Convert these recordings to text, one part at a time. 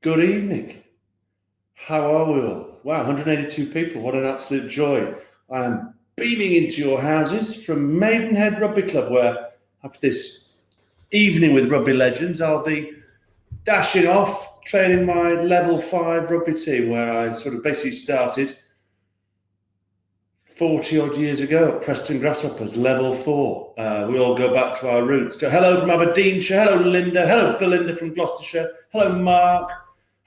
Good evening. How are we all? Wow, 182 people. What an absolute joy. I am beaming into your houses from Maidenhead Rugby Club, where after this evening with rugby legends, I'll be dashing off training my level 5 rugby team, where I sort of basically started 40 odd years ago at Preston Grasshoppers, level 4. We all go back to our roots. So hello from Aberdeenshire. Hello, Linda. Hello, Belinda from Gloucestershire. Hello, Mark.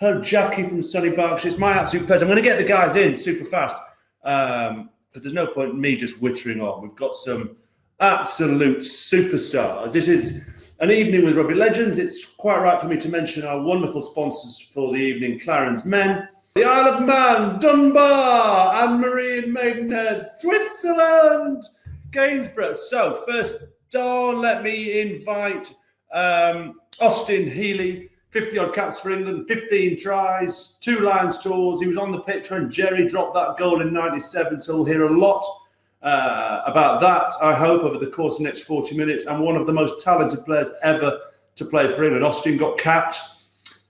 Hello, Jackie from sunny Berkshire. It's my absolute pleasure. I'm going to get the guys in super fast because there's no point in me just wittering on. We've got some absolute superstars. This is an evening with rugby legends. It's quite right for me to mention our wonderful sponsors for the evening, Clarence Men, the Isle of Man, Dunbar, Anne-Marie in Maidenhead, Switzerland, Gainsborough. So first on, let me invite Austin Healey. 50-odd caps for England, 15 tries, 2 Lions tours. He was on the pitch when Jerry dropped that goal in 97, so we'll hear a lot about that, I hope, over the course of the next 40 minutes. And one of the most talented players ever to play for England. Austin got capped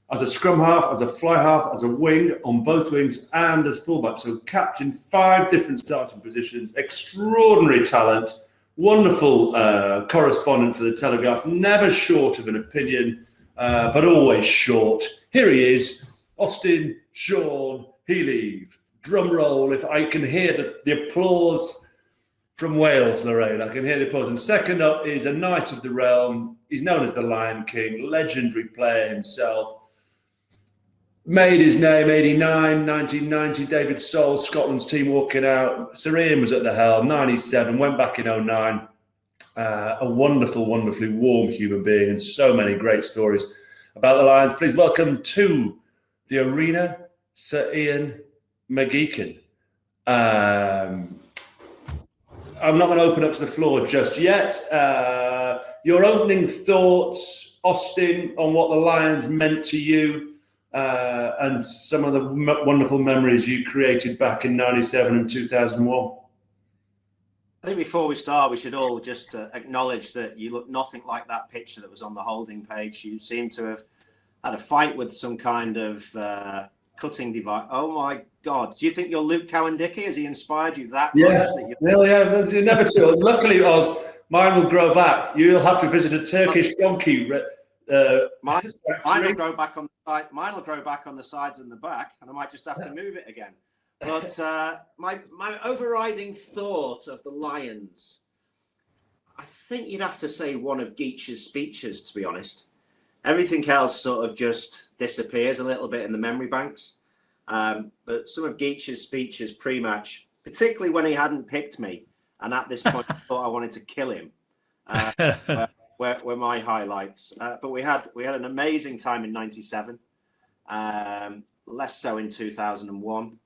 as a scrum half, as a fly half, as a wing, on both wings, and as fullback. So capped in 5 different starting positions. Extraordinary talent. Wonderful correspondent for the Telegraph. Never short of an opinion. But always short. Here he is, Austin Sean Healey. Drum roll, if I can hear the applause from Wales, Lorraine. I can hear the applause. And second up is a knight of the realm. He's known as the Lion King, legendary player himself. Made his name, 89, 1990, David Soul, Scotland's team walking out. Sir Ian was at the helm, 97, went back in 09. A wonderful, wonderfully warm human being and so many great stories about the Lions. Please welcome to the arena, Sir Ian McGeechan. I'm not going to open up to the floor just yet. Your opening thoughts, Austin, on what the Lions meant to you and some of the wonderful memories you created back in 97 and 2001. I think before we start, we should all just acknowledge that you look nothing like that picture that was on the holding page. You seem to have had a fight with some kind of cutting device. Oh my God. Do you think you're Luke Cowan-Dickey? Has he inspired you that much? That yeah, you never too. Luckily, mine will grow back. You'll have to visit a Turkish donkey. Mine will grow back on the side. Mine will grow back on the sides and the back, and I might just have to move it again. But my overriding thought of the Lions, I think you'd have to say one of Geech's speeches, to be honest. Everything else sort of just disappears a little bit in the memory banks. But some of Geech's speeches pre-match, particularly when he hadn't picked me, and at this point I thought I wanted to kill him, were my highlights. But we had an amazing time in 97, less so in 2001.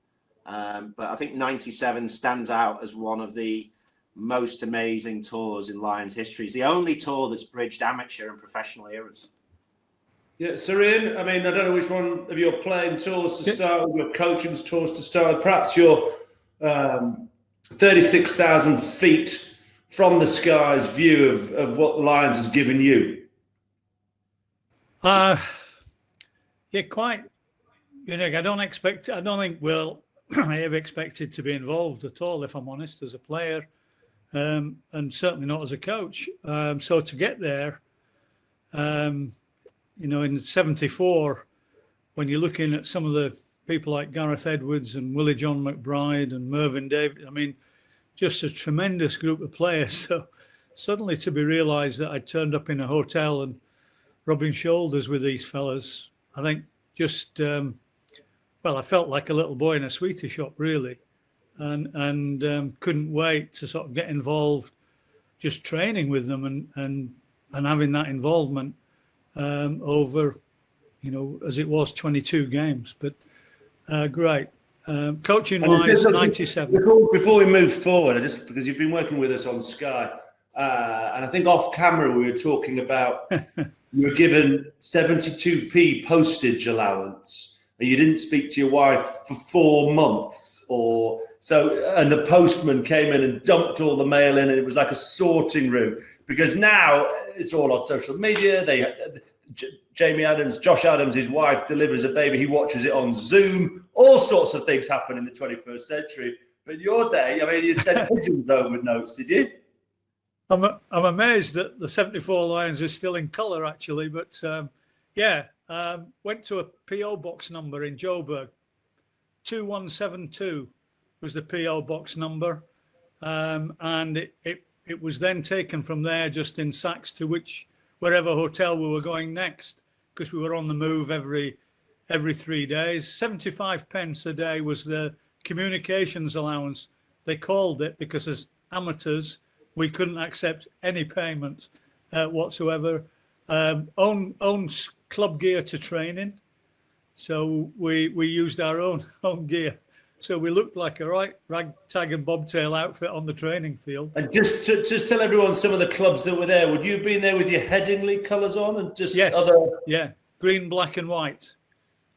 But I think 97 stands out as one of the most amazing tours in Lions history. It's the only tour that's bridged amateur and professional eras. Yeah, Sir Ian, I mean, I don't know which one of your playing tours to start with, your coaching tours to start with. Perhaps your 36,000 feet from the skies view of what the Lions has given you. Yeah, quite. You know, I don't think I ever expected to be involved at all, if I'm honest, as a player, and certainly not as a coach. So to get there, in 74, when you're looking at some of the people like Gareth Edwards and Willie John McBride and Mervyn David, I mean, just a tremendous group of players. So suddenly to be realised that I turned up in a hotel and rubbing shoulders with these fellas, I think just... I felt like a little boy in a sweetie shop, really, and couldn't wait to sort of get involved, just training with them and having that involvement over, as it was 22 games. But great. Coaching-wise, 97. Before we move forward, because you've been working with us on Sky, and I think off camera we were talking about you were given 72p postage allowance. And you didn't speak to your wife for 4 months or so, and the postman came in and dumped all the mail in, and it was like a sorting room, because now it's all on social media. Jamie Adams, Josh Adams, his wife, delivers a baby. He watches it on Zoom. All sorts of things happen in the 21st century. But in your day, I mean, you sent pigeons home with notes, did you? I'm amazed that the 74 Lions is still in colour, actually. But went to a PO box number in Joburg. 2172 was the PO box number, and it was then taken from there just in sacks to wherever hotel we were going next, because we were on the move every 3 days. 75 pence a day was the communications allowance, they called it, because as amateurs we couldn't accept any payment whatsoever. Own club gear to training, so we used our own gear. So we looked like a right ragtag and bobtail outfit on the training field. And just tell everyone some of the clubs that were there. Would you have been there with your Headingley colours on and just green, black, and white?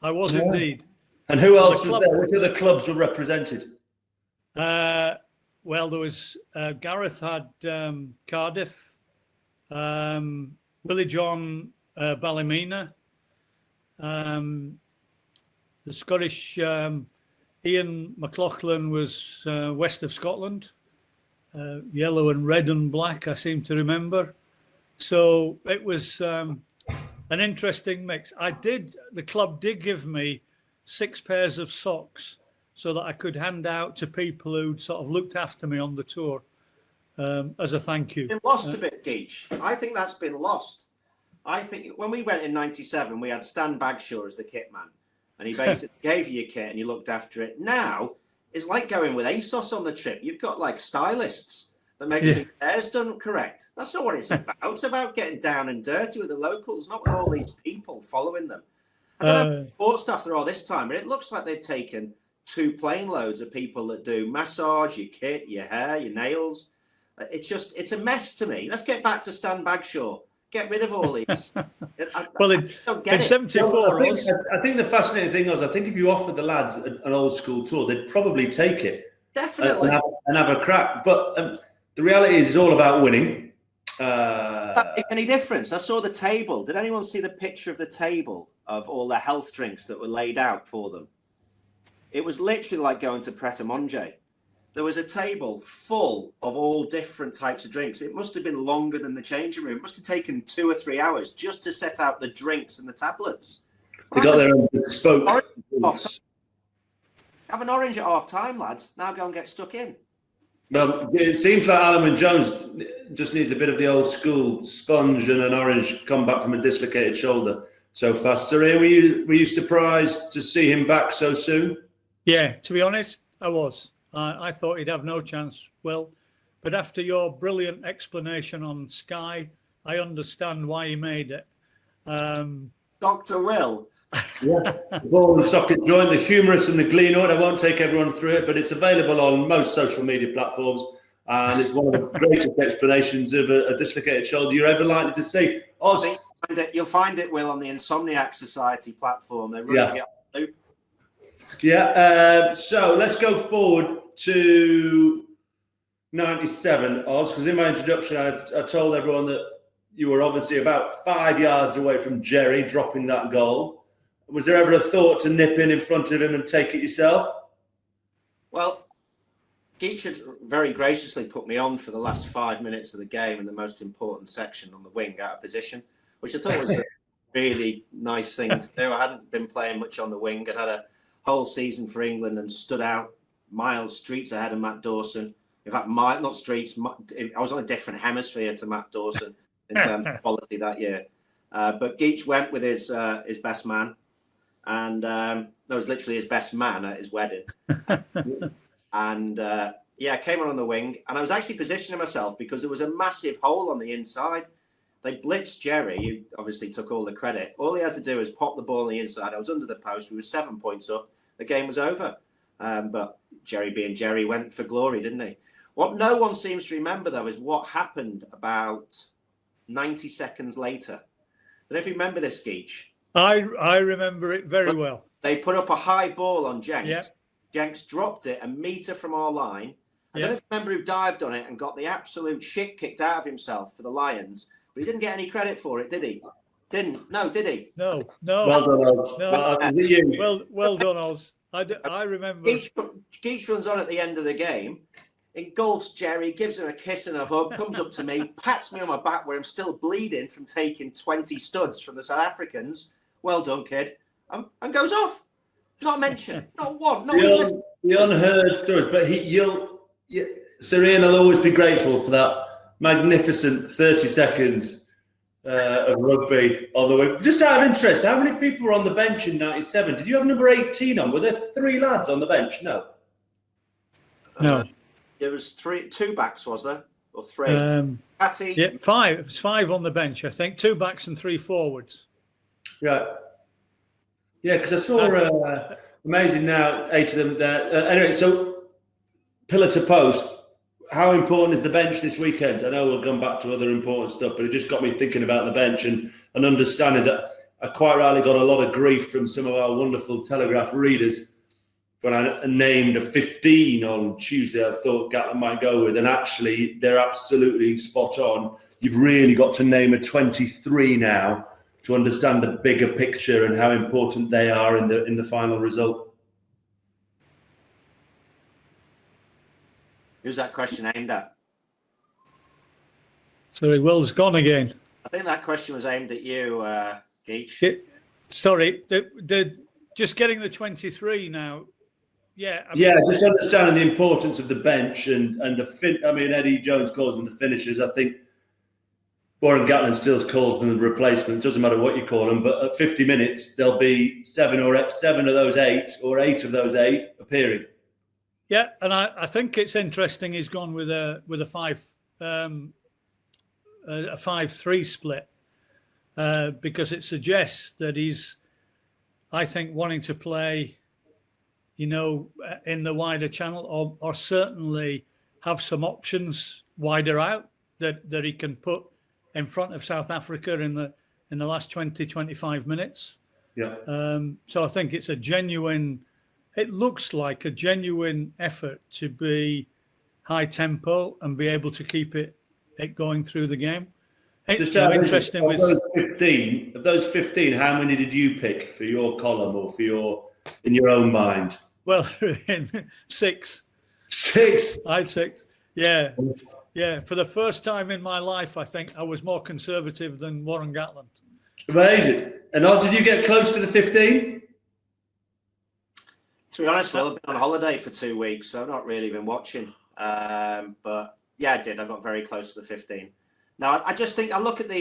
I was indeed. And who else was there? Which other clubs were represented? Well, there was Gareth had Cardiff, Willie John Ballymena, the Scottish Ian McLaughlin was west of Scotland, yellow and red and black, I seem to remember. So it was an interesting mix. The club did give me 6 pairs of socks so that I could hand out to people who'd sort of looked after me on the tour as a thank you. It's been lost a bit, Geach. I think that's been lost. I think when we went in 97, we had Stan Bagshaw as the kit man, and he basically gave you your kit and you looked after it. Now, it's like going with ASOS on the trip. You've got like stylists that make sure your hair's done correct. That's not what it's about. It's about getting down and dirty with the locals, not with all these people following them. I don't know what stuff there are this time, but it looks like they've taken 2 plane loads of people that do massage, your kit, your hair, your nails. It's a mess to me. Let's get back to Stan Bagshaw. Get rid of all these. In 74, I think the fascinating thing was, I think if you offered the lads an old school tour, they'd probably take it. Definitely. And have a crack. But the reality is, it's all about winning. Does that make any difference? I saw the table. Did anyone see the picture of the table of all the health drinks that were laid out for them? It was literally like going to Pret a Manger. There was a table full of all different types of drinks. It must have been longer than the changing room. It must have taken 2 or 3 hours just to set out the drinks and the tablets. They got their own bespoke. Have an orange at half time, lads. Now go and get stuck in. Well, it seems like Alan Jones just needs a bit of the old school sponge and an orange come back from a dislocated shoulder so fast. Sir Ian, were you surprised to see him back so soon? Yeah, to be honest, I was. I thought he'd have no chance. Well, but after your brilliant explanation on Sky, I understand why he made it. Dr. Will. Yeah, the ball and socket joint, the humerus and the glenoid. I won't take everyone through it, but it's available on most social media platforms, and it's one of the greatest explanations of a dislocated shoulder you're ever likely to see. You'll find it, Will, on the Insomniac Society platform. They're running it on loop. Yeah, so let's go forward to 97, Oz, because in my introduction I told everyone that you were obviously about 5 yards away from Jerry dropping that goal. Was there ever a thought to nip in front of him and take it yourself? Well, Geach had very graciously put me on for the last 5 minutes of the game in the most important section on the wing out of position, which I thought was a really nice thing to do. I hadn't been playing much on the wing. I'd had a whole season for England and stood out miles, streets ahead of Matt Dawson. In fact, not streets. I was on a different hemisphere to Matt Dawson in terms of quality that year. But Geach went with his best man, and that was literally his best man at his wedding. And came on the wing, and I was actually positioning myself because there was a massive hole on the inside. They blitzed Jerry, who obviously took all the credit. All he had to do was pop the ball on the inside. I was under the post. We were 7 points up. The game was over. But Jerry being Jerry went for glory, didn't he? What no one seems to remember, though, is what happened about 90 seconds later. I don't know if you remember this, Geach. I remember it very well. They put up a high ball on Jenks. Yep. Jenks dropped it a metre from our line. I don't know if you remember who dived on it and got the absolute shit kicked out of himself for the Lions, but he didn't get any credit for it, did he? Didn't? No, did he? No. Well done, Oz. No. Well done, Oz. I remember. Geach runs on at the end of the game, engulfs Jerry, gives him a kiss and a hug, comes up to me, pats me on my back where I'm still bleeding from taking 20 studs from the South Africans. Well done, kid. And goes off. Not mentioned. Not one. The unheard stories. But Sir Ian will always be grateful for that magnificent 30 seconds of rugby on the way. Just out of interest, how many people were on the bench in 97? Did you have number 18 on? Were there 3 lads on the bench? No. There was 2 backs, was there? Or 3? Patty? Yeah, 5. It was 5 on the bench, I think. 2 backs and 3 forwards. Yeah. Yeah, because I saw amazing now, 8 of them there. Anyway, so pillar to post. How important is the bench this weekend? I know we'll come back to other important stuff, but it just got me thinking about the bench and understanding that I quite rightly got a lot of grief from some of our wonderful Telegraph readers when I named a 15 on Tuesday. I thought Gatland might go with, and actually they're absolutely spot on. You've really got to name a 23 now to understand the bigger picture and how important they are in the final result. Who's that question aimed at? Sorry, Will's gone again. I think that question was aimed at you, Geach. Sorry, just getting the 23 now. Yeah. Just understanding the importance of the bench and Eddie Jones calls them the finishers. I think Warren Gatland still calls them the replacement. Doesn't matter what you call them, but at 50 minutes there'll be 7 of those 8 or 8 of those 8 appearing. Yeah, and I think it's interesting. He's gone with a 5-3 split because it suggests that he's, I think, wanting to play, in the wider channel, or certainly have some options wider out that he can put in front of South Africa in the last 20-25 minutes. Yeah. So I think it's it looks like a genuine effort to be high tempo and be able to keep it going through the game. Just interesting with those 15, how many did you pick for your column or in your own mind? Well, 6. 6. I had 6. Yeah. Yeah. For the first time in my life, I think I was more conservative than Warren Gatland. Amazing. And Oz, did you get close to the 15? To be honest, I've been on holiday for 2 weeks, so I've not really been watching. But yeah, I did. I got very close to the 15. Now, I just think I look at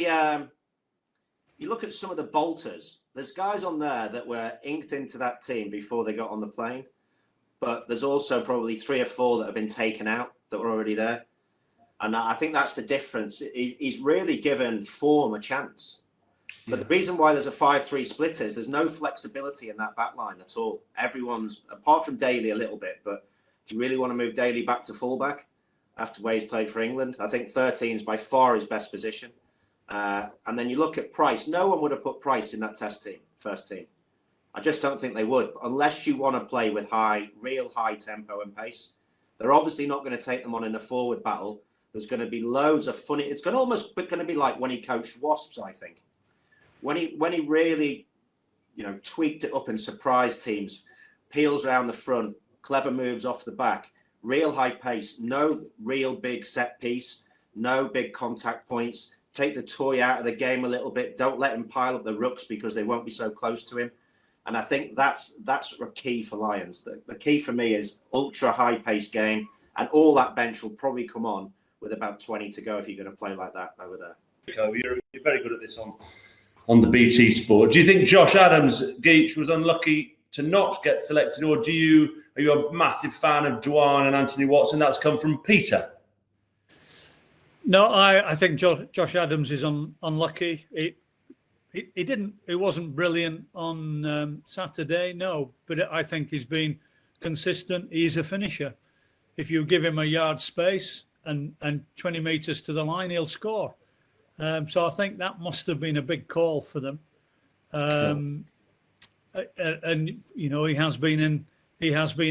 you look at some of the bolters. There's guys on there that were inked into that team before they got on the plane. But there's also probably 3 or 4 that have been taken out that were already there. And I think that's the difference. He's really given form a chance. But the reason why there's a 5-3 split is there's no flexibility in that back line at all. Everyone's, apart from Daley a little bit, but do you really want to move Daley back to fullback after where he's played for England? I think 13 is by far his best position. And then you look at Price. No one would have put Price in that test team, first team. I just don't think they would, unless you want to play with real high tempo and pace. They're obviously not going to take them on in a forward battle. There's going to be loads of funny. It's going to be like when he coached Wasps, I think. When he really, tweaked it up and surprised teams, peels around the front, clever moves off the back, real high pace, no real big set piece, no big contact points. Take the toy out of the game a little bit. Don't let him pile up the rooks because they won't be so close to him. And I think that's a key for Lions. The key for me is ultra high pace game, and all that bench will probably come on with about 20 to go if you're going to play like that over there. You're very good at this on the BT Sport. Do you think Josh Adams, Geach, was unlucky to not get selected, or are you a massive fan of Dwan and Anthony Watson? That's come from Peter. No, I think Josh Adams is unlucky. He wasn't brilliant on Saturday, no, but I think he's been consistent. He's a finisher. If you give him a yard space and 20 metres to the line, he'll score. So I think that must have been a big call for them. And he has been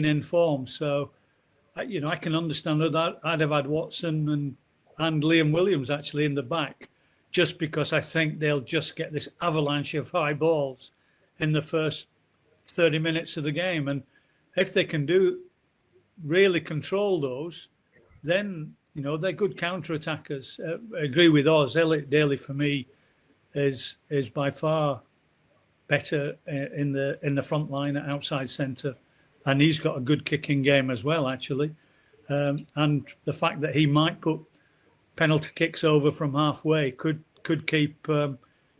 in form. So I can understand that. I'd have had Watson and Liam Williams actually in the back, just because I think they'll just get this avalanche of high balls in the first 30 minutes of the game. And if they can really control those, then, they're good counter-attackers. I agree with Oz. Elliot Daley, for me, is by far better in the front line at outside centre. And he's got a good kicking game as well, actually. And the fact that he might put penalty kicks over from halfway could keep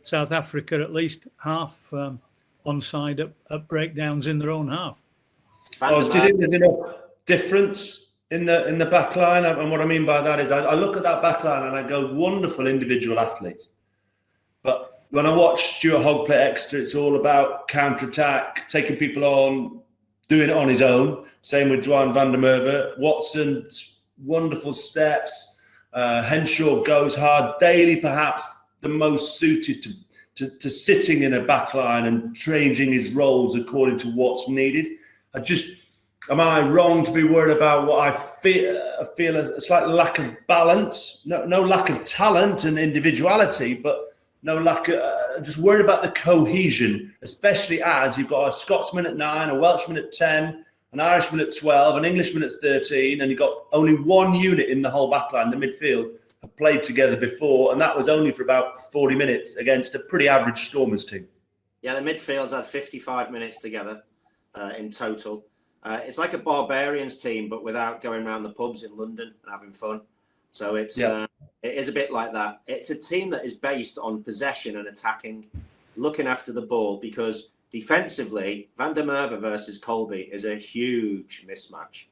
South Africa at least half onside at breakdowns in their own half. Do you think there's enough difference in the back line? And what I mean by that is I look at that back line and I go, wonderful individual athletes. But when I watch Stuart Hogg play Exeter, it's all about counter-attack, taking people on, doing it on his own. Same with Dwan van der Merwe. Watson, wonderful steps. Henshaw goes hard. Daley, perhaps the most suited to sitting in a back line and changing his roles according to what's needed. Am I wrong to be worried about what I feel a slight lack of balance? No lack of talent and individuality, but no lack of, just worried about the cohesion, especially as you've got a Scotsman at 9, a Welshman at 10, an Irishman at 12, an Englishman at 13, and you've got only one unit in the whole backline, the midfield, have played together before, and that was only for about 40 minutes against a pretty average Stormers team. Yeah, the midfield's had 55 minutes together in total. It's like a Barbarians team, but without going around the pubs in London and having fun. So it is a bit like that. It's a team that is based on possession and attacking, looking after the ball, because defensively, Van der Merwe versus Colby is a huge mismatch.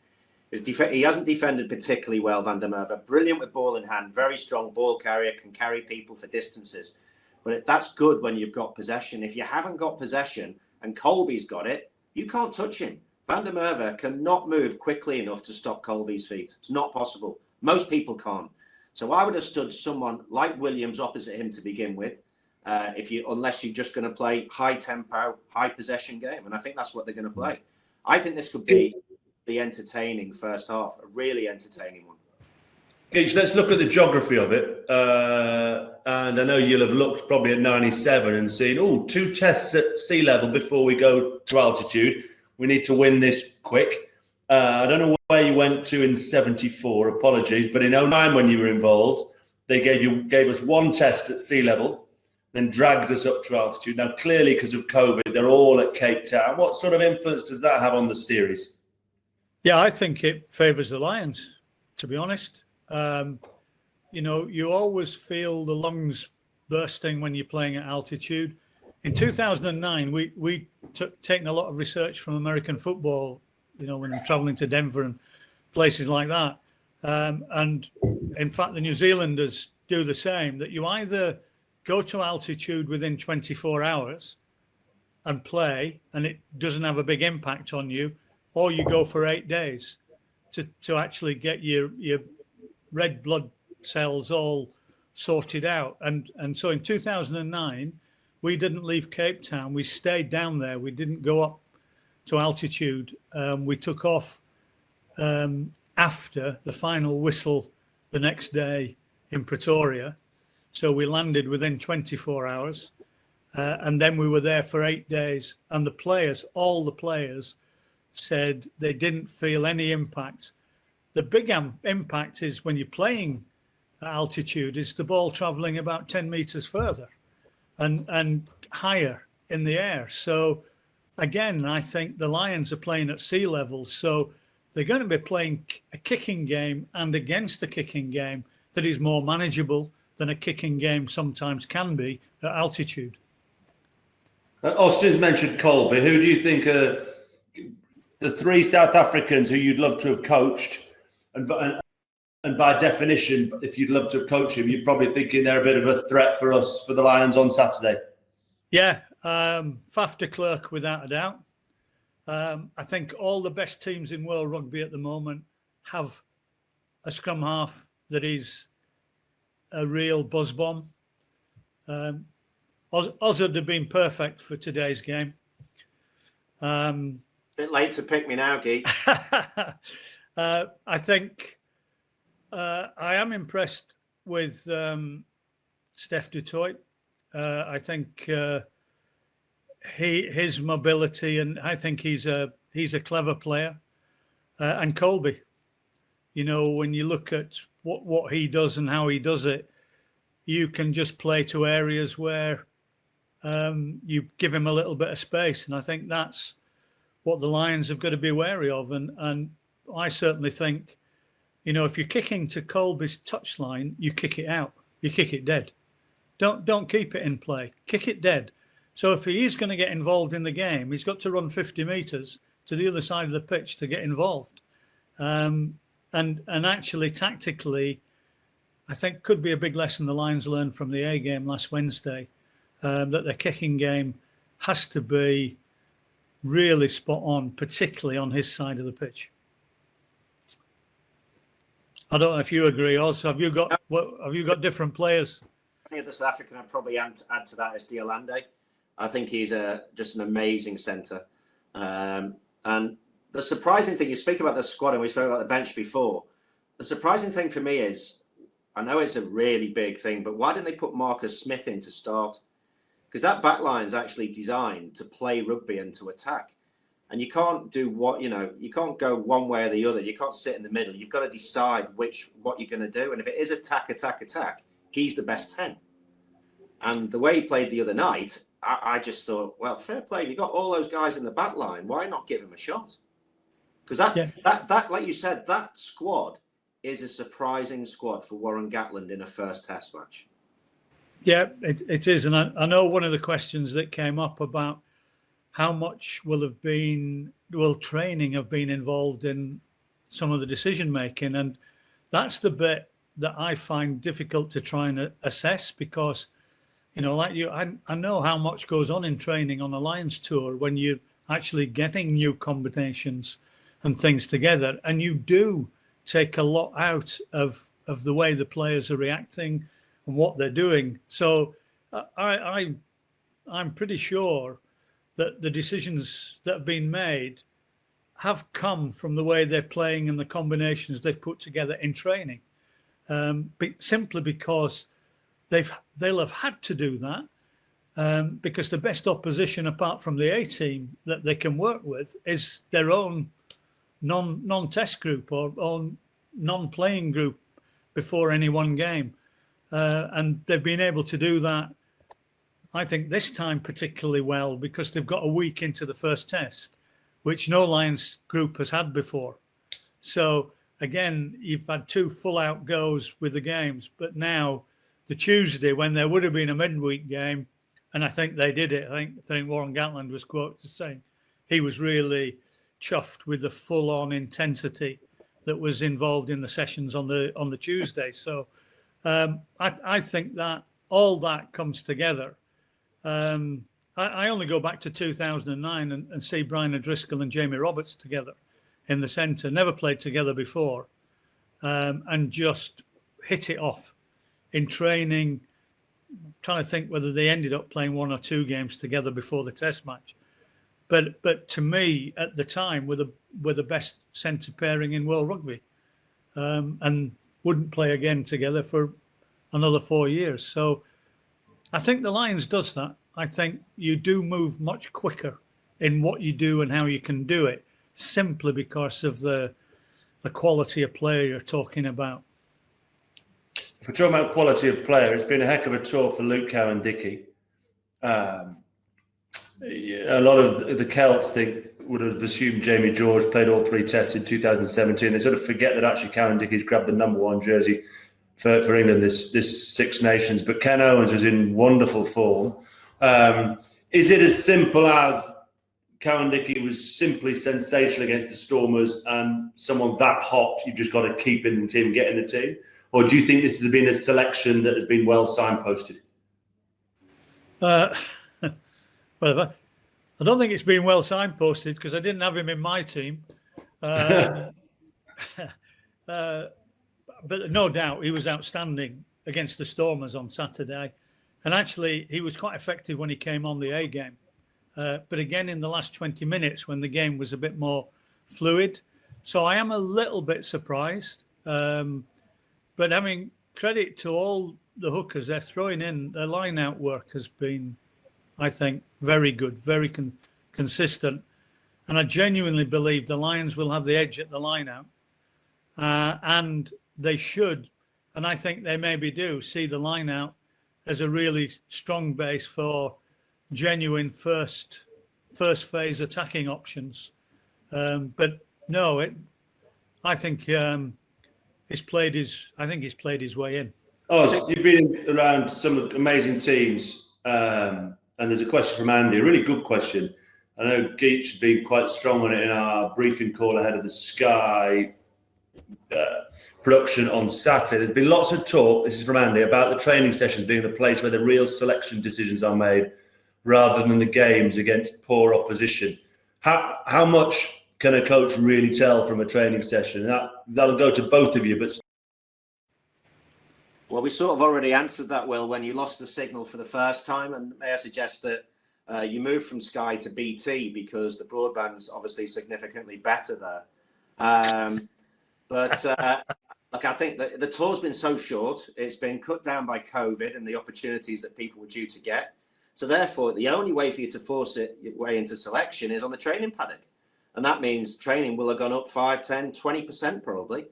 He hasn't defended particularly well, Van der Merwe. Brilliant with ball in hand, very strong ball carrier, can carry people for distances. But that's good when you've got possession. If you haven't got possession and Colby's got it, you can't touch him. Van der Merwe cannot move quickly enough to stop Colby's feet. It's not possible. Most people can't. So I would have stood someone like Williams opposite him to begin with, unless you're just going to play high tempo, high possession game. And I think that's what they're going to play. I think this could be the entertaining first half, a really entertaining one. Geach, let's look at the geography of it. And I know you'll have looked probably at 97 and seen, 2 tests at sea level before we go to altitude. We need to win this quick. I don't know where you went to in 74, apologies, but in 09 when you were involved, they gave us 1 test at sea level, then dragged us up to altitude. Now, clearly, because of COVID, they're all at Cape Town. What sort of influence does that have on the series? Yeah, I think it favours the Lions, to be honest. You always feel the lungs bursting when you're playing at altitude. In 2009, we taken a lot of research from American football, when I'm traveling to Denver and places like that. And in fact, the New Zealanders do the same, that you either go to altitude within 24 hours and play, and it doesn't have a big impact on you, or you go for 8 days to actually get your red blood cells all sorted out. And so in 2009, we didn't leave Cape Town. We stayed down there. We didn't go up to altitude. We took off after the final whistle the next day in Pretoria. So we landed within 24 hours. And then we were there for 8 days. And all the players said they didn't feel any impact. The big impact is when you're playing at altitude is the ball traveling about 10 meters further and higher in the air. So again, I think the Lions are playing at sea level. So they're going to be playing a kicking game and against a kicking game that is more manageable than a kicking game sometimes can be at altitude. Austin's mentioned Colby. Who do you think are the 3 South Africans who you'd love to have coached? And by definition, if you'd love to have coached him, you're probably thinking they're a bit of a threat for us, for the Lions on Saturday. Yeah, Faf de Klerk, without a doubt. I think all the best teams in world rugby at the moment have a scrum half that is a real buzz bomb. Oz would have been perfect for today's game. Bit late to pick me now, Geek. I think I am impressed with Steph du Toit. I think his mobility, and I think he's a clever player. And Colby, when you look at what he does and how he does it, you can just play to areas where you give him a little bit of space. And I think that's what the Lions have got to be wary of. And I certainly think, if you're kicking to Colby's touchline, you kick it out. You kick it dead. Don't keep it in play. Kick it dead. So if he is going to get involved in the game, he's got to run 50 metres to the other side of the pitch to get involved. And actually, tactically, I think could be a big lesson the Lions learned from the A game last Wednesday, that their kicking game has to be really spot on, particularly on his side of the pitch. I don't know if you agree, Oz. Have you got different players? Any other South African I'd probably add to that is Diolande. I think he's just an amazing centre. And the surprising thing, you speak about the squad and we spoke about the bench before. The surprising thing for me is, I know it's a really big thing, but why didn't they put Marcus Smith in to start? Because that back line is actually designed to play rugby and to attack. And you can't do you can't go one way or the other. You can't sit in the middle. You've got to decide what you're going to do. And if it is attack, he's the best 10. And the way he played the other night, I just thought, well, fair play. You've got all those guys in the back line. Why not give him a shot? Because that, like you said, that squad is a surprising squad for Warren Gatland in a first Test match. Yeah, it is. And I know one of the questions that came up about how much will training have been involved in some of the decision making. And that's the bit that I find difficult to try and assess because, like you, I know how much goes on in training on a Lions tour when you're actually getting new combinations and things together. And you do take a lot out of the way the players are reacting and what they're doing. So I'm pretty sure that the decisions that have been made have come from the way they're playing and the combinations they've put together in training, simply because they'll have had to do that because the best opposition apart from the A team that they can work with is their own non-test group or own non-playing group before any one game. And they've been able to do that, I think, this time particularly well because they've got a week into the first test, which no Lions group has had before. So, again, you've had 2 full-out goes with the games, but now the Tuesday, when there would have been a midweek game, and I think they did it, I think Warren Gatland was quoted saying he was really chuffed with the full-on intensity that was involved in the sessions on the Tuesday. So I think that all that comes together. I only go back to 2009 and see Brian O'Driscoll and Jamie Roberts together in the centre, never played together before, and just hit it off in training. I'm trying to think whether they ended up playing 1 or 2 games together before the test match. But to me, at the time, were the best centre pairing in world rugby, and wouldn't play again together for another 4 years. So I think the Lions does that. I think you do move much quicker in what you do and how you can do it, simply because of the quality of player you're talking about. If we're talking about quality of player, it's been a heck of a tour for Luke Cowan-Dickie. A lot of the Celts would have assumed Jamie George played all 3 tests in 2017. They sort of forget that actually Cowan-Dickie's grabbed the number 1 jersey for England this Six Nations. But Ken Owens was in wonderful form. Is it as simple as Cowan-Dickie was simply sensational against the Stormers and someone that hot you've just got to keep in the team, get in the team? Or do you think this has been a selection that has been well signposted? Well, I don't think it's been well signposted because I didn't have him in my team. But no doubt he was outstanding against the Stormers on Saturday. And actually, he was quite effective when he came on the A game. But again, in the last 20 minutes when the game was a bit more fluid. So I am a little bit surprised. But I mean, credit to all the hookers they're throwing in. Their line-out work has been, I think, very good, very consistent. And I genuinely believe the Lions will have the edge at the line-out. And they should, and I think they maybe do, see the line-out as a really strong base for genuine first phase attacking options. But no, I think he's played his way in. Oh, you've been around some amazing teams, and there's a question from Andy, a really good question. I know Geach has been quite strong on it in our briefing call ahead of the Sky production on Saturday. There's been lots of talk, this is from Andy, about the training sessions being the place where the real selection decisions are made rather than the games against poor opposition. How much can a coach really tell from a training session? That'll go to both of you, but... Well, we sort of already answered that, Will, when you lost the signal for the first time. And may I suggest that you moved from Sky to BT because the broadband's obviously significantly better there. But look, I think that the tour's been so short. It's been cut down by COVID and the opportunities that people were due to get. So therefore, the only way for you to force your way into selection is on the training paddock. And that means training will have gone up 5, 10, 20% probably.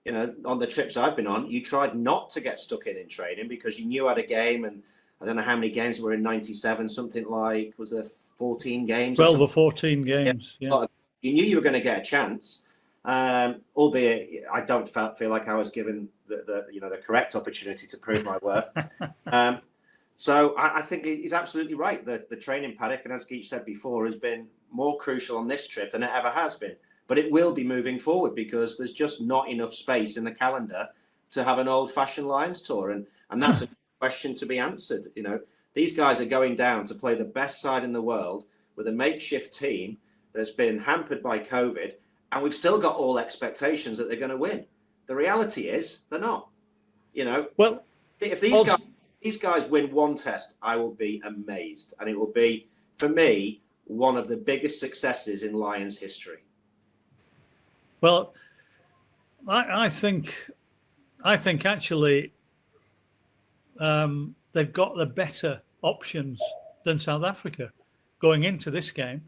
You know, on the trips I've been on, you tried not to get stuck in training because you knew I had a game, and I don't know how many games were in 97, something like, was there 14 games? 12 or 14 games, yeah. You knew you were going to get a chance, albeit I don't feel like I was given the correct opportunity to prove my worth. So I think he's absolutely right. The training paddock, and as Geach said before, has been more crucial on this trip than it ever has been. But it will be moving forward because there's just not enough space in the calendar to have an old-fashioned Lions tour. And that's a question to be answered. You know, these guys are going down to play the best side in the world with a makeshift team that's been hampered by COVID, and we've still got all expectations that they're going to win. The reality is they're not. You know, well, if these guys win one test, I will be amazed, and it will be, for me, one of the biggest successes in Lions history. Well, I think actually they've got the better options than South Africa going into this game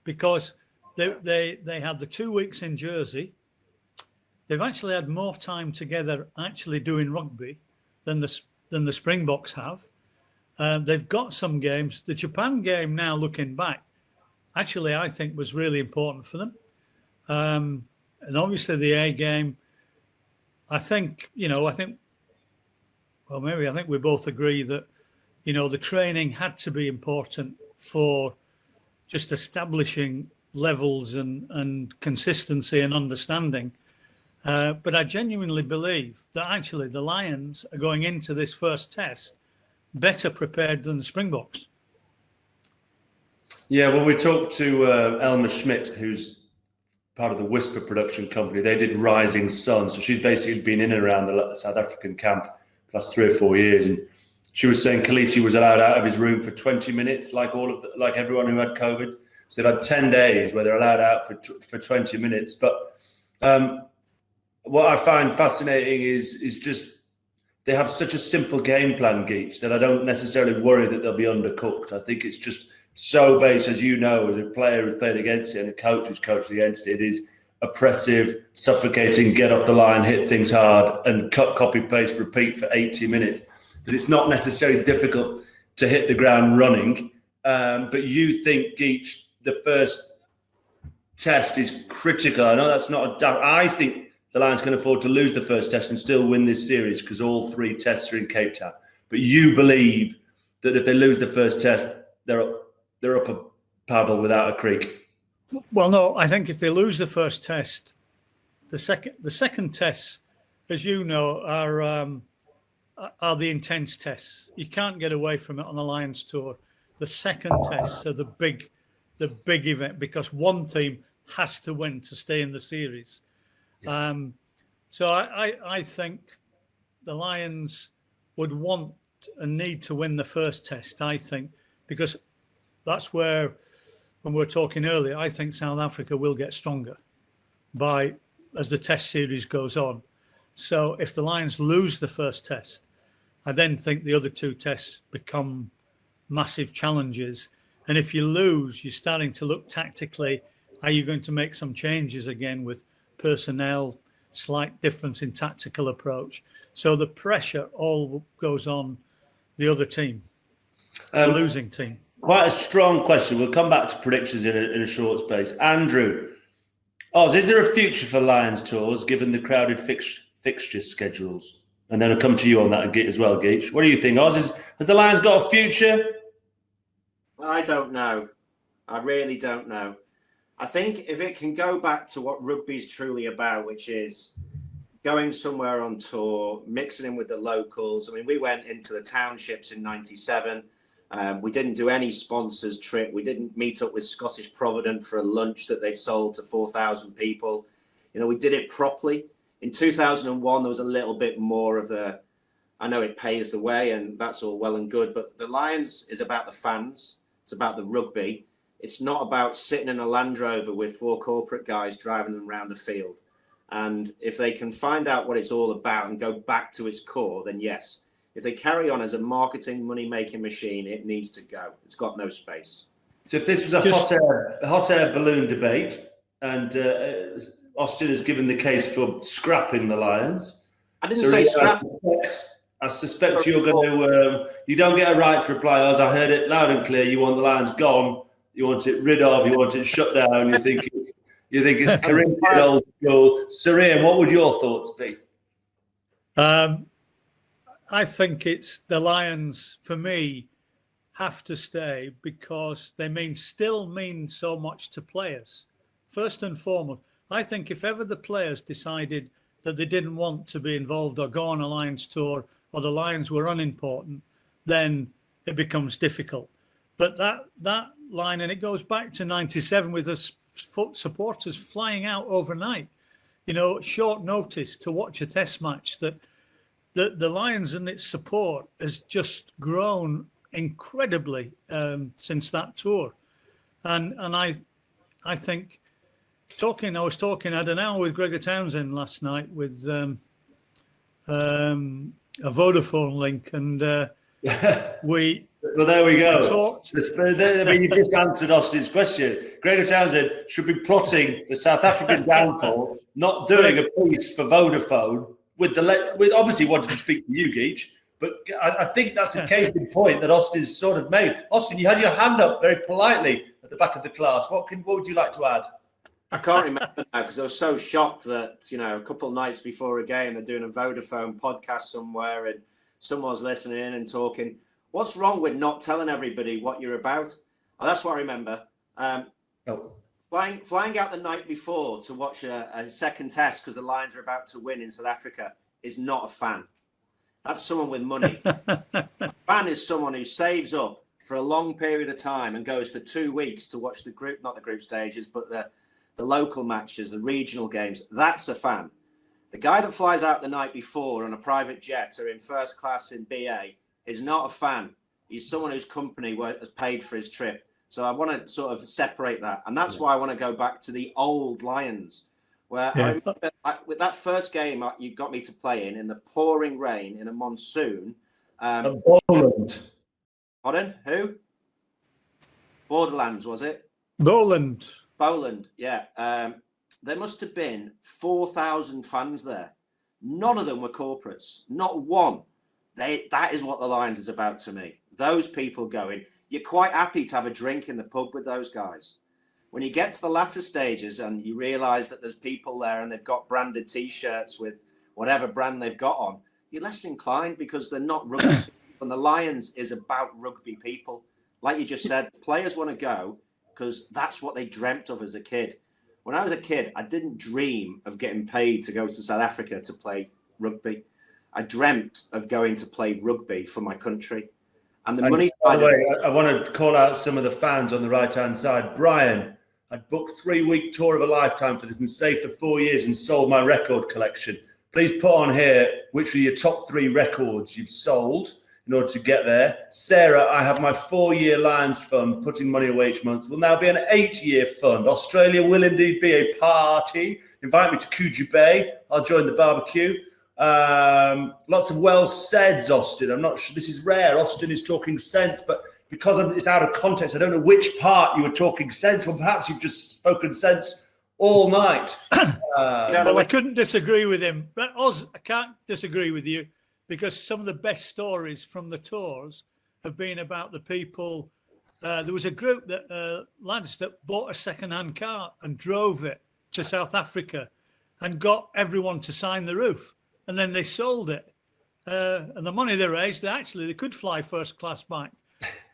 because they had the 2 weeks in Jersey. They've actually had more time together actually doing rugby than the Springboks have. They've got some games. The Japan game, now looking back, actually I think was really important for them. And obviously the A game, I think we both agree that, you know, the training had to be important for just establishing levels and consistency and understanding. But I genuinely believe that actually the Lions are going into this first test better prepared than the Springboks. Yeah, well, we talked to Elma Schmidt, who's part of the Whisper production company. They did Rising Sun. So she's basically been in and around the South African camp the last 3 or 4 years. And she was saying Khaleesi was allowed out of his room for 20 minutes, like everyone who had COVID. So they've had 10 days where they're allowed out for 20 minutes. But what I find fascinating is just they have such a simple game plan, Geach, that I don't necessarily worry that they'll be undercooked. I think it's just so base, as you know, as a player who's played against it and a coach who's coached against it, is oppressive, suffocating, get off the line, hit things hard, and cut, copy, paste, repeat for 80 minutes. That it's not necessarily difficult to hit the ground running. But you think, Geach, the first test is critical. I know that's not a doubt. I think the Lions can afford to lose the first test and still win this series because all 3 tests are in Cape Town. But you believe that if they lose the first test, they're up a paddle without a creek. Well, no, I think if they lose the first test, the second tests, as you know, are the intense tests. You can't get away from it on the Lions tour. The second tests are the big event because one team has to win to stay in the series. Yeah. So I think the Lions would want and need to win the first test, I think, because that's where, when we were talking earlier, I think South Africa will get stronger as the test series goes on. So if the Lions lose the first test, I then think the other 2 tests become massive challenges. And if you lose, you're starting to look tactically, are you going to make some changes again with personnel, slight difference in tactical approach? So the pressure all goes on the other team, the losing team. Quite a strong question. We'll come back to predictions in a short space. Andrew, Oz, is there a future for Lions tours given the crowded fixture schedules? And then I'll come to you on that as well, Geach. What do you think, Oz? Has the Lions got a future? I don't know. I really don't know. I think if it can go back to what rugby's truly about, which is going somewhere on tour, mixing in with the locals. I mean, we went into the townships in '97. We didn't do any sponsors trip. We didn't meet up with Scottish Provident for a lunch that they'd sold to 4,000 people. You know, we did it properly. In 2001, there was a little bit more of the, I know it pays the way and that's all well and good, but the Lions is about the fans. It's about the rugby. It's not about sitting in a Land Rover with 4 corporate guys driving them around the field. And if they can find out what it's all about and go back to its core, then yes. If they carry on as a marketing, money-making machine, it needs to go. It's got no space. So if this was a hot air balloon debate and Austin has given the case for scrapping the Lions. I didn't say scrap. I suspect you're going to. You don't get a right to reply, as I heard it loud and clear. You want the Lions gone. You want it rid of. You want it shut down. You think it's Corinthian old school. Sir Ian, what would your thoughts be? I think it's the Lions, for me, have to stay because they still mean so much to players. First and foremost, I think if ever the players decided that they didn't want to be involved or go on a Lions tour or the Lions were unimportant, then it becomes difficult. But that line, and it goes back to '97 with the supporters flying out overnight, short notice to watch a test match, that the Lions and its support has just grown incredibly since that tour. And I think I had an hour with Gregor Townsend last night with a Vodafone link, and well, there we go. You've just answered Austin's question. Gregor Townsend should be plotting the South African downfall, not doing a piece for Vodafone with obviously wanted to speak to you, Geach. But I think that's a case in point that Austin's sort of made. Austin, you had your hand up very politely at the back of the class. What would you like to add? I can't remember now because I was so shocked that, a couple of nights before a game, they're doing a Vodafone podcast somewhere and someone's listening and talking. What's wrong with not telling everybody what you're about? Oh, that's what I remember. Flying out the night before to watch a second test because the Lions are about to win in South Africa is not a fan. That's someone with money. A fan is someone who saves up for a long period of time and goes for 2 weeks to watch not the group stages, but the local matches, the regional games. That's a fan. The guy that flies out the night before on a private jet or in first class in BA is not a fan. He's someone whose company has paid for his trip. So I want to sort of separate that. And that's why I want to go back to the old Lions, where I remember with that first game you got me to play in the pouring rain in a monsoon. Bowland. Pardon? Who? Borderlands, was it? Bowland, yeah. There must have been 4,000 fans there. None of them were corporates. Not one. That is what the Lions is about to me. Those people going. You're quite happy to have a drink in the pub with those guys. When you get to the latter stages and you realise that there's people there and they've got branded T-shirts with whatever brand they've got on, you're less inclined because they're not rugby people. And the Lions is about rugby people. Like you just said, players want to go because that's what they dreamt of as a kid. When I was a kid, I didn't dream of getting paid to go to South Africa to play rugby. I dreamt of going to play rugby for my country. And the money. By the way, I want to call out some of the fans on the right-hand side. Brian, I booked 3-week tour of a lifetime for this and saved for 4 years and sold my record collection. Please put on here which are your top 3 records you've sold in order to get there. Sarah, I have my 4-year Lions fund, putting money away each month, will now be an 8-year fund. Australia will indeed be a party. Invite me to Coogee Bay. I'll join the barbecue. Lots of well saids, Austin. I'm not sure, this is rare. Austin is talking sense, but because it's out of context, I don't know which part you were talking sense. Well, perhaps you've just spoken sense all night. Well, I couldn't disagree with him. But Oz, I can't disagree with you, because some of the best stories from the tours have been about the people. There was a group that lads that bought a second-hand car and drove it to South Africa and got everyone to sign the roof, and then they sold it. And the money they raised, they could fly first class back.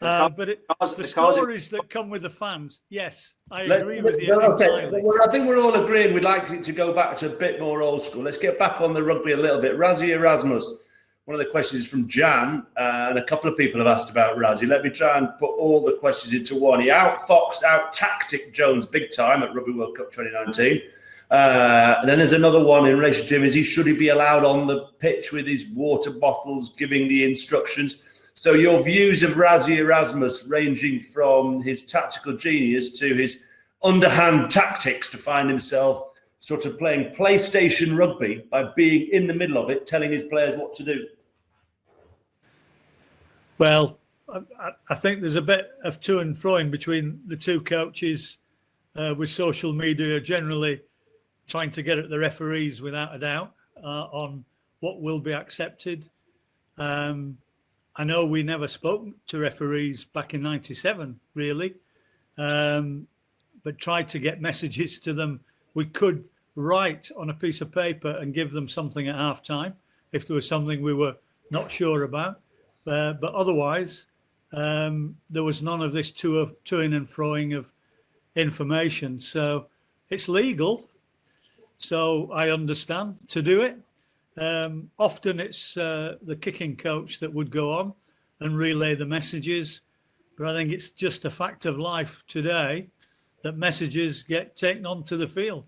But the stories that come with the fans, yes, I agree with you entirely. Well, I think we're all agreeing we'd like it to go back to a bit more old school. Let's get back on the rugby a little bit. Razzie Erasmus. One of the questions is from Jan, and a couple of people have asked about Razzie. Let me try and put all the questions into one. He outfoxed, out-tactic Jones big time at Rugby World Cup 2019. And then there's another one in relation to him. Should he be allowed on the pitch with his water bottles, giving the instructions? So your views of Razzie Erasmus, ranging from his tactical genius to his underhand tactics to find himself sort of playing PlayStation rugby by being in the middle of it, telling his players what to do. Well, I think there's a bit of to and fro between the two coaches, with social media generally trying to get at the referees without a doubt on what will be accepted. I know we never spoke to referees back in '97, really, but tried to get messages to them. We could write on a piece of paper and give them something at half time if there was something we were not sure about. But otherwise, there was none of this toing and froing of information. So it's legal. So I understand to do it. Often it's the kicking coach that would go on and relay the messages. But I think it's just a fact of life today that messages get taken onto the field.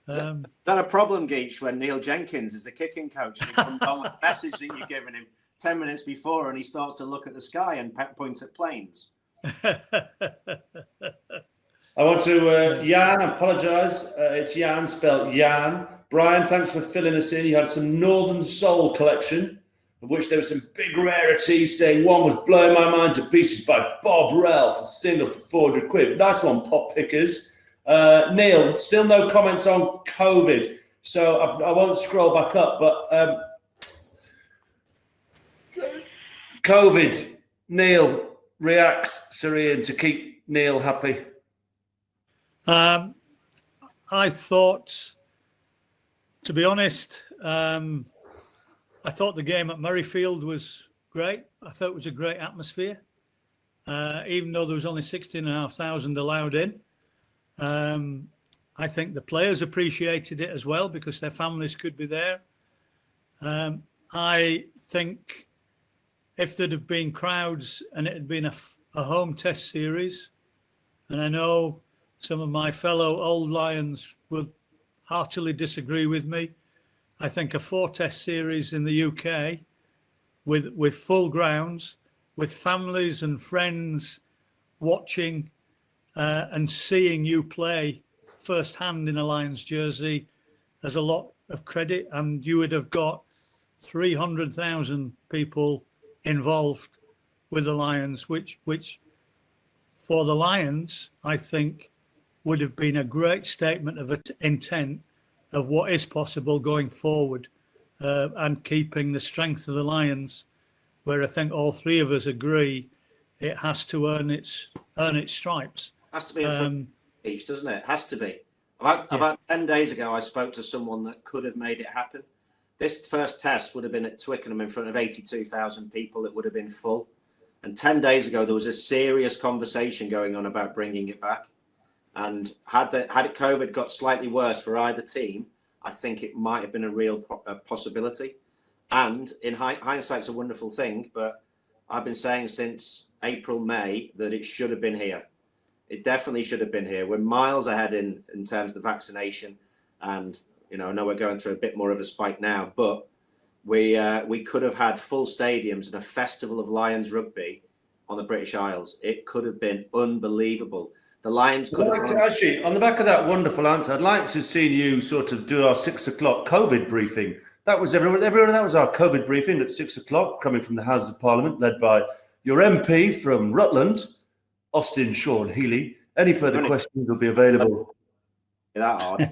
Is that a problem, Geach, when Neil Jenkins is the kicking coach and he comes on with a message that you're giving him 10 minutes before and he starts to look at the sky and points at planes? I want to, Jan, apologise. It's Jan, spelled Jan. Brian, thanks for filling us in. You had some Northern Soul collection, of which there were some big rarities, saying one was blowing my mind to pieces by Bob Ralph, a single for 400 quid. Nice one, Pop Pickers. Neil, still no comments on COVID, so I won't scroll back up, but COVID, Neil, react, Sir Ian, to keep Neil happy. I thought, to be honest, I thought the game at Murrayfield was great. I thought it was a great atmosphere, even though there was only 16,500 allowed in. I think the players appreciated it as well because their families could be there. I think if there'd have been crowds and it had been a home test series, and I know some of my fellow old Lions will heartily disagree with me, I think a 4-test series in the UK with full grounds, with families and friends watching and seeing you play firsthand in a Lions jersey, there's a lot of credit, and you would have got 300,000 people involved with the Lions, which for the Lions, I think, would have been a great statement of intent of what is possible going forward, and keeping the strength of the Lions, where I think all three of us agree it has to earn its stripes. Has to be in front of each, doesn't it? Has to be. About 10 days ago, I spoke to someone that could have made it happen. This first test would have been at Twickenham in front of 82,000 people. It would have been full. And 10 days ago, there was a serious conversation going on about bringing it back. And had COVID got slightly worse for either team, I think it might have been a real possibility. And in hindsight, it's a wonderful thing. But I've been saying since April, May that it should have been here. It definitely should have been here. We're miles ahead in terms of the vaccination, and I know we're going through a bit more of a spike now, but we could have had full stadiums and a festival of Lions rugby on the British Isles. It could have been unbelievable. The Lions could have. Actually, on the back of that wonderful answer, I'd like to see you sort of do our 6 o'clock COVID briefing That was everyone. That was our COVID briefing at 6 o'clock, coming from the Houses of Parliament, led by your MP from Rutland, Austin Healey. Any further questions will be available. That hard.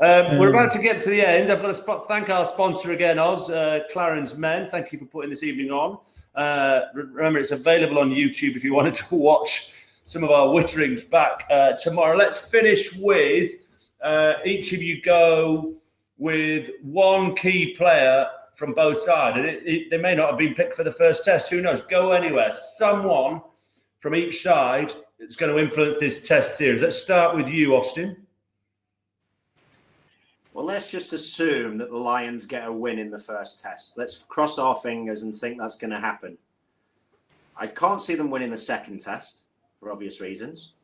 We're about to get to the end. I've got to thank our sponsor again, Oz, Clarence Men. Thank you for putting this evening on. Remember, it's available on YouTube if you wanted to watch some of our witterings back tomorrow. Let's finish with each of you go with one key player from both sides. And they may not have been picked for the first test. Who knows? Go anywhere. Someone from each side that's going to influence this test series. Let's start with you, Austin. Well, let's just assume that the Lions get a win in the first test. Let's cross our fingers and think that's going to happen. I can't see them winning the second test for obvious reasons.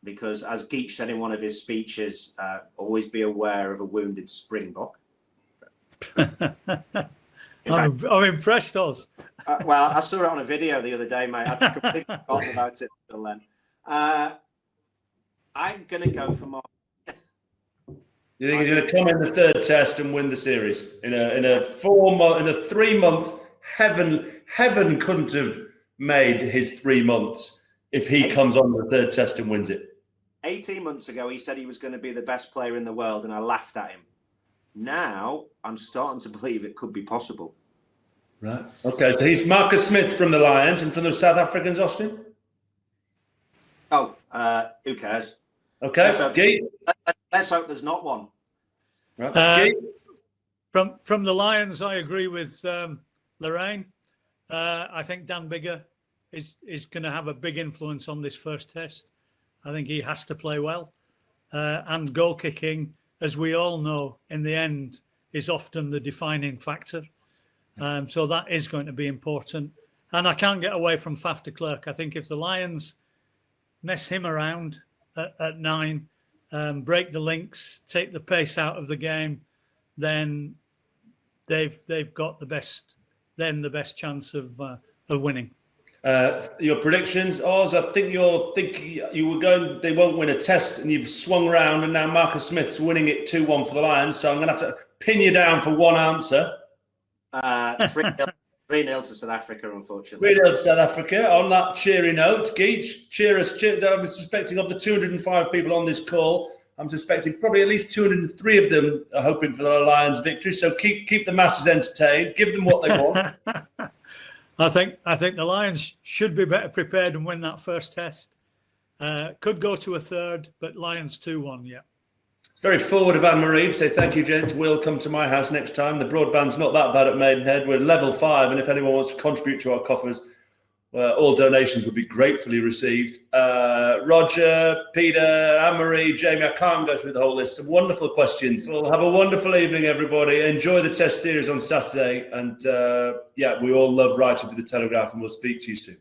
Because as Geach said in one of his speeches, always be aware of a wounded springbok. I'm impressed, Oz. Well, I saw it on a video the other day, mate. I've completely forgotten about it until then. I'm going to go for Mark. You think he's going to come in the third test and win the series in a 3 month? Heaven couldn't have made his 3 months if he comes on the third test and wins it. 18 months ago, he said he was going to be the best player in the world, and I laughed at him. Now, I'm starting to believe it could be possible. Right. Okay, so he's Marcus Smith from the Lions, and from the South Africans, Austin? Oh, who cares? Okay, let's hope there's not one. Right. From the Lions, I agree with Lorraine. I think Dan Biggar is going to have a big influence on this first test. I think he has to play well. And goal kicking, as we all know, in the end, is often the defining factor. So that is going to be important. And I can't get away from Faf de Klerk. I think if the Lions mess him around at 9, break the links, take the pace out of the game, then they've got the best chance of winning. Your predictions, Oz? I think you were going. They won't win a test, and you've swung around, and now Marcus Smith's winning it 2-1 for the Lions. So I'm going to have to pin you down for one answer. 3-0 to South Africa, unfortunately. 3-0 to South Africa. On that cheery note, Geach, cheer us. I'm suspecting of the 205 people on this call, I'm suspecting probably at least 203 of them are hoping for the Lions' victory. So keep the masses entertained. Give them what they want. I think the Lions should be better prepared and win that first test. Could go to a third, but Lions 2-1, yeah. It's very forward of Anne-Marie to say thank you, gents. We'll come to my house next time. The broadband's not that bad at Maidenhead. We're level 5, and if anyone wants to contribute to our coffers, all donations would be gratefully received. Roger, Peter, Anne-Marie, Jamie, I can't go through the whole list. Some wonderful questions. Well, have a wonderful evening, everybody. Enjoy the test series on Saturday. And we all love writing for the Telegraph, and we'll speak to you soon.